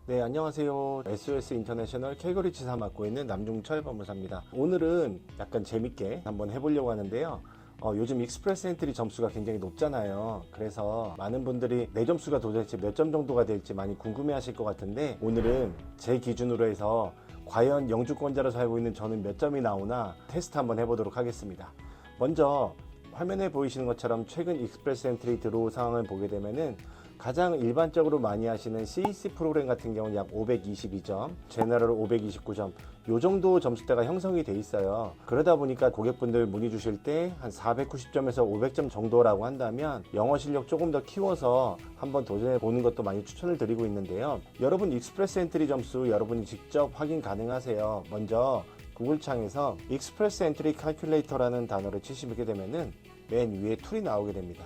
네, 안녕하세요. SOS 인터내셔널 캘거리 지사 맡고 있는 남중철 법무사입니다. 오늘은 약간 재밌게 한번 해보려고 하는데요. 요즘 익스프레스 엔트리 점수가 굉장히 높잖아요. 그래서 많은 분들이 내 점수가 도대체 몇 점 정도가 될지 많이 궁금해 하실 것 같은데, 오늘은 제 기준으로 해서 과연 영주권자로 살고 있는 저는 몇 점이 나오나 테스트 한번 해보도록 하겠습니다. 먼저 화면에 보이시는 것처럼 최근 익스프레스 엔트리 드로우 상황을 보게 되면은 가장 일반적으로 많이 하시는 CEC 프로그램 같은 경우는 약 522점, 제너럴 529점, 요 정도 점수대가 형성이 돼 있어요. 그러다 보니까 고객분들 문의 주실 때 한 490점에서 500점 정도라고 한다면 영어 실력 조금 더 키워서 한번 도전해 보는 것도 많이 추천을 드리고 있는데요. 여러분 익스프레스 엔트리 점수 여러분이 직접 확인 가능하세요. 먼저 구글 창에서 익스프레스 엔트리 칼큘레이터라는 단어를 치시게 되면은 맨 위에 툴이 나오게 됩니다.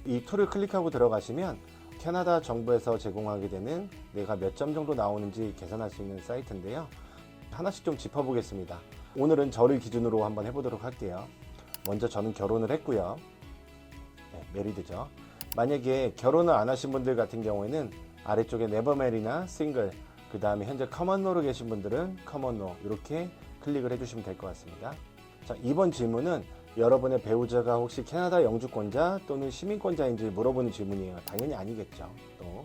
이 툴을 클릭하고 들어가시면 캐나다 정부에서 제공하게 되는 내가 몇 점 정도 나오는지 계산할 수 있는 사이트인데요. 하나씩 좀 짚어보겠습니다. 오늘은 저를 기준으로 한번 해보도록 할게요. 먼저 저는 결혼을 했고요. 네, 메리드죠. 만약에 결혼을 안 하신 분들 같은 경우에는 아래쪽에 네버 메리나 싱글, 그 다음에 현재 커먼로로 계신 분들은 커먼로 이렇게 클릭을 해주시면 될 것 같습니다. 자, 이번 질문은 여러분의 배우자가 혹시 캐나다 영주권자 또는 시민권자인지 물어보는 질문이에요. 당연히 아니겠죠. 또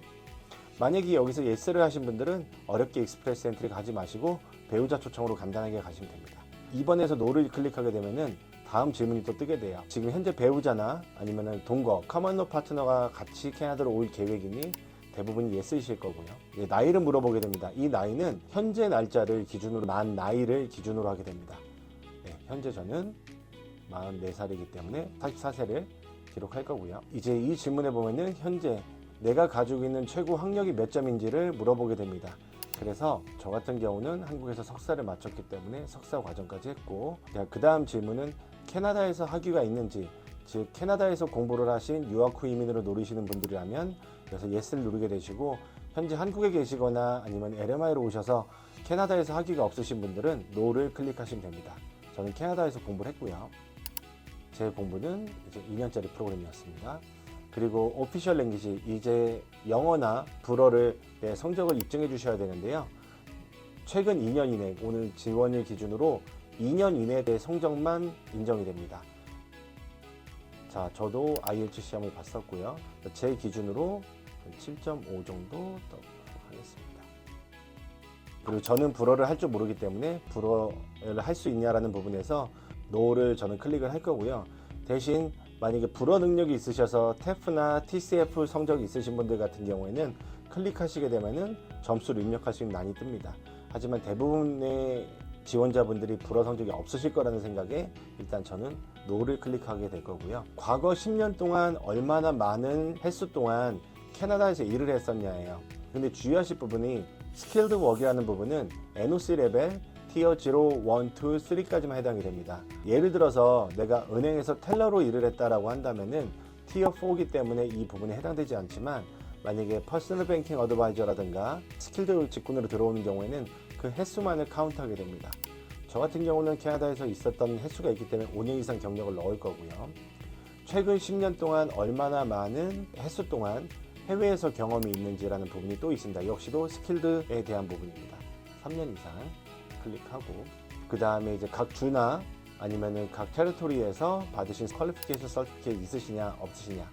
만약에 여기서 예스를 하신 분들은 어렵게 익스프레스 엔트리 가지 마시고 배우자 초청으로 간단하게 가시면 됩니다. 2번에서 노를 클릭하게 되면은 다음 질문이 또 뜨게 돼요. 지금 현재 배우자나 아니면은 동거, 커먼로 파트너가 같이 캐나다로 올 계획이니 대부분이 예스이실 거고요. 나이를 물어보게 됩니다. 이 나이는 현재 날짜를 기준으로 만 나이를 기준으로 하게 됩니다. 현재 저는 44살이기 때문에 44세를 기록할 거고요. 이제 이 질문에 보면은 현재 내가 가지고 있는 최고 학력이 몇 점인지를 물어보게 됩니다. 그래서 저 같은 경우는 한국에서 석사를 마쳤기 때문에 석사 과정까지 했고, 그 다음 질문은 캐나다에서 학위가 있는지, 즉 캐나다에서 공부를 하신 유학 후 이민으로 노리시는 분들이라면 그래서 예스를 누르게 되시고, 현재 한국에 계시거나 아니면 LMI로 오셔서 캐나다에서 학위가 없으신 분들은 노를 클릭하시면 됩니다. 저는 캐나다에서 공부를 했고요. 제 공부는 이제 2년짜리 프로그램이었습니다. 그리고 오피셜 랭귀지, 이제 영어나 불어를 성적을 입증해 주셔야 되는데요. 최근 2년 이내, 오늘 지원일 기준으로 2년 이내의 성적만 인정이 됩니다. 자, 저도 IELTS 시험을 봤었고요. 제 기준으로 7.5 정도 떠보도록 하겠습니다. 그리고 저는 불어를 할 줄 모르기 때문에 불어를 할 수 있냐라는 부분에서 노를 저는 클릭을 할 거고요. 대신 만약에 불어 능력이 있으셔서 TEF나 TCF 성적이 있으신 분들 같은 경우에는 클릭하시게 되면은 점수를 입력할 수 있는 난이 뜹니다. 하지만 대부분의 지원자분들이 불어 성적이 없으실 거라는 생각에 일단 저는 노를 클릭하게 될 거고요. 과거 10년 동안 얼마나 많은 횟수 동안 캐나다에서 일을 했었냐예요. 근데 주의하실 부분이 스킬드 워크라는 부분은 NOC 레벨 티어 0, 1, 2, 3까지만 해당이 됩니다. 예를 들어서 내가 은행에서 텔러로 일을 했다라고 한다면은 티어 4이기 때문에 이 부분에 해당되지 않지만, 만약에 퍼스널 뱅킹 어드바이저라든가 스킬드 직군으로 들어오는 경우에는 그 횟수만을 카운트하게 됩니다. 저 같은 경우는 캐나다에서 있었던 횟수가 있기 때문에 5년 이상 경력을 넣을 거고요. 최근 10년 동안 얼마나 많은 횟수 동안 해외에서 경험이 있는지라는 부분이 또 있습니다. 역시도 스킬드에 대한 부분입니다. 3년 이상 클릭하고, 그 다음에 이제 각 주나 아니면은 각 테리토리에서 받으신 퀄리피케이션 서티피케이트 있으시냐 없으시냐,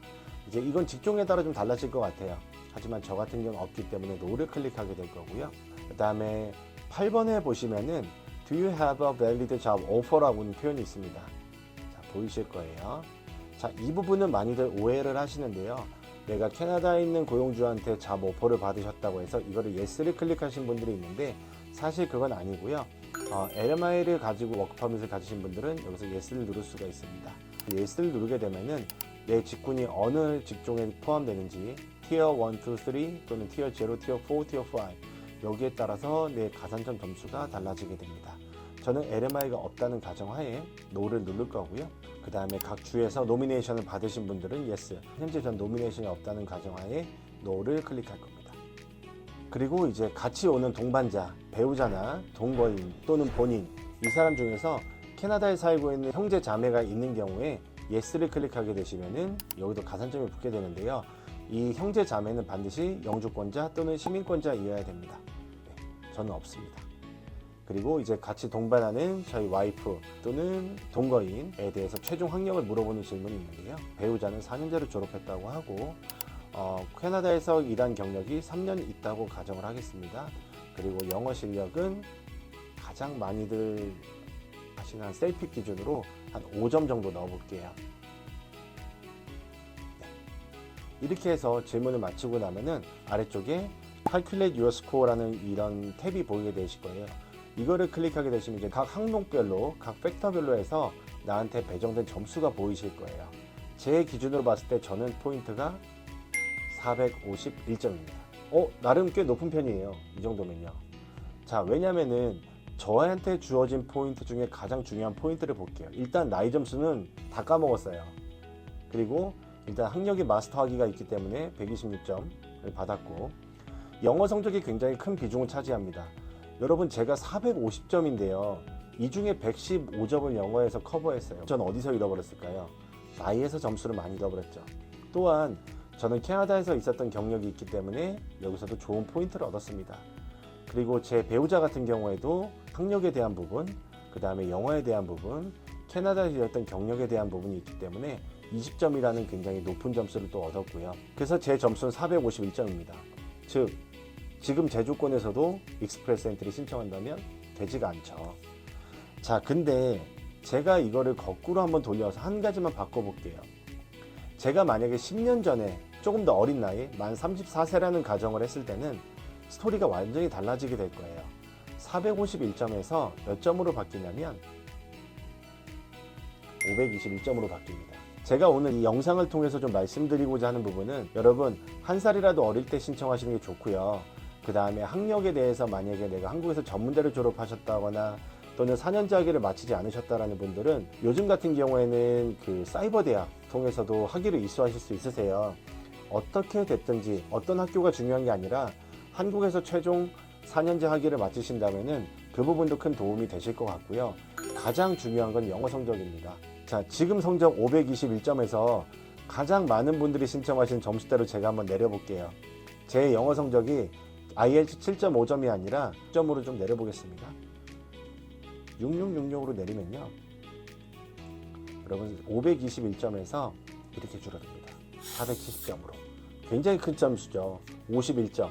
이제 이건 직종에 따라 좀 달라질 것 같아요. 하지만 저 같은 경우는 없기 때문에 노를 클릭하게 될 거고요. 그 다음에 8번에 보시면은 Do you have a valid job offer라고는 표현이 있습니다. 자, 보이실 거예요. 자, 이 부분은 많이들 오해를 하시는데요. 내가 캐나다에 있는 고용주한테 잡 오퍼를 받으셨다고 해서 이거를 예스를 클릭하신 분들이 있는데 사실 그건 아니고요. LMI를 가지고 워크퍼밋을 가지신 분들은 여기서 예스를 누를 수가 있습니다. 예스를 누르게 되면은 내 직군이 어느 직종에 포함되는지 티어 1, 2, 3 또는 티어 0, 티어 4, 티어 5 여기에 따라서 내 가산점 점수가 달라지게 됩니다. 저는 LMI가 없다는 가정하에 노를 누를 거고요. 그 다음에 각 주에서 노미네이션을 받으신 분들은 예스, 현재 전 노미네이션이 없다는 가정하에 노를 클릭할 겁니다. 그리고 이제 같이 오는 동반자, 배우자나 동거인 또는 본인, 이 사람 중에서 캐나다에 살고 있는 형제 자매가 있는 경우에 예스를 클릭하게 되시면은 여기도 가산점이 붙게 되는데요. 이 형제 자매는 반드시 영주권자 또는 시민권자이어야 됩니다. 네, 저는 없습니다. 그리고 이제 같이 동반하는 저희 와이프 또는 동거인에 대해서 최종 학력을 물어보는 질문이 있는데요. 배우자는 4년제로 졸업했다고 하고 캐나다에서 일한 경력이 3년 있다고 가정을 하겠습니다. 그리고 영어 실력은 가장 많이들 하시는 한 셀픽 기준으로 한 5점 정도 넣어볼게요. 네. 이렇게 해서 질문을 마치고 나면은 아래쪽에 Calculate Your Score라는 이런 탭이 보이게 되실 거예요. 이거를 클릭하게 되시면 이제 각 항목별로, 각 팩터별로 해서 나한테 배정된 점수가 보이실 거예요. 제 기준으로 봤을 때 저는 포인트가 451점입니다. 나름 꽤 높은 편이에요. 이 정도면요. 자, 왜냐면은 저한테 주어진 포인트 중에 가장 중요한 포인트를 볼게요. 일단 나이 점수는 다 까먹었어요. 그리고 일단 학력이 마스터하기가 있기 때문에 126점을 받았고, 영어 성적이 굉장히 큰 비중을 차지합니다. 여러분, 제가 450점인데요. 이 중에 115점을 영어에서 커버했어요. 전 어디서 잃어버렸을까요? 나이에서 점수를 많이 잃어버렸죠. 또한 저는 캐나다에서 있었던 경력이 있기 때문에 여기서도 좋은 포인트를 얻었습니다. 그리고 제 배우자 같은 경우에도 학력에 대한 부분, 그 다음에 영어에 대한 부분, 캐나다에서 일했던 경력에 대한 부분이 있기 때문에 20점이라는 굉장히 높은 점수를 또 얻었고요. 그래서 제 점수는 451점입니다. 즉, 지금 제 조건에서도 익스프레스 엔트리 신청한다면 되지가 않죠. 자, 근데 제가 이거를 거꾸로 한번 돌려서 한 가지만 바꿔볼게요. 제가 만약에 10년 전에 조금 더 어린 나이, 만 34세라는 가정을 했을 때는 스토리가 완전히 달라지게 될 거예요. 451점에서 몇 점으로 바뀌냐면 521점으로 바뀝니다. 제가 오늘 이 영상을 통해서 좀 말씀드리고자 하는 부분은, 여러분 한 살이라도 어릴 때 신청하시는 게 좋고요. 그 다음에 학력에 대해서 만약에 내가 한국에서 전문대를 졸업하셨다거나 또는 4년제 학위를 마치지 않으셨다라는 분들은 요즘 같은 경우에는 그 사이버 대학 통해서도 학위를 이수하실 수 있으세요. 어떻게 됐든지 어떤 학교가 중요한 게 아니라 한국에서 최종 4년제 학위를 마치신다면은 그 부분도 큰 도움이 되실 것 같고요. 가장 중요한 건 영어 성적입니다. 자, 지금 성적 521점에서 가장 많은 분들이 신청하신 점수대로 제가 한번 내려볼게요. 제 영어 성적이 IELTS 7.5점이 아니라 6점으로 좀 내려보겠습니다. 6666으로 내리면요, 여러분 521점에서 이렇게 줄어듭니다. 470점으로. 굉장히 큰 점수죠. 51점.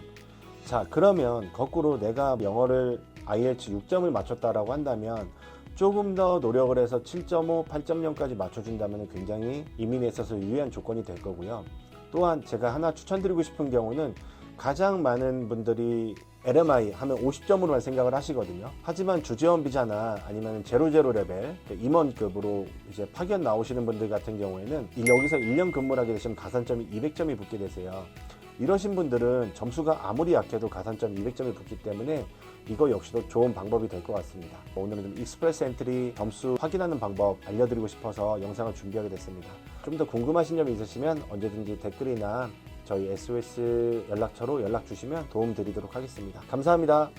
자, 그러면 거꾸로 내가 영어를 IELTS 6점을 맞췄다라고 한다면 조금 더 노력을 해서 7.5, 8.0까지 맞춰준다면 굉장히 이민에 있어서 유리한 조건이 될 거고요. 또한 제가 하나 추천드리고 싶은 경우는, 가장 많은 분들이 LMI 하면 50점으로만 생각을 하시거든요. 하지만 주재원 비자나 아니면 제로제로 레벨, 임원급으로 이제 파견 나오시는 분들 같은 경우에는 여기서 1년 근무를 하게 되시면 가산점이 200점이 붙게 되세요. 이러신 분들은 점수가 아무리 약해도 가산점 200점이 붙기 때문에 이거 역시도 좋은 방법이 될 것 같습니다. 오늘은 좀 익스프레스 엔트리 점수 확인하는 방법 알려드리고 싶어서 영상을 준비하게 됐습니다. 좀 더 궁금하신 점이 있으시면 언제든지 댓글이나 저희 SOS 연락처로 연락 주시면 도움 드리도록 하겠습니다. 감사합니다.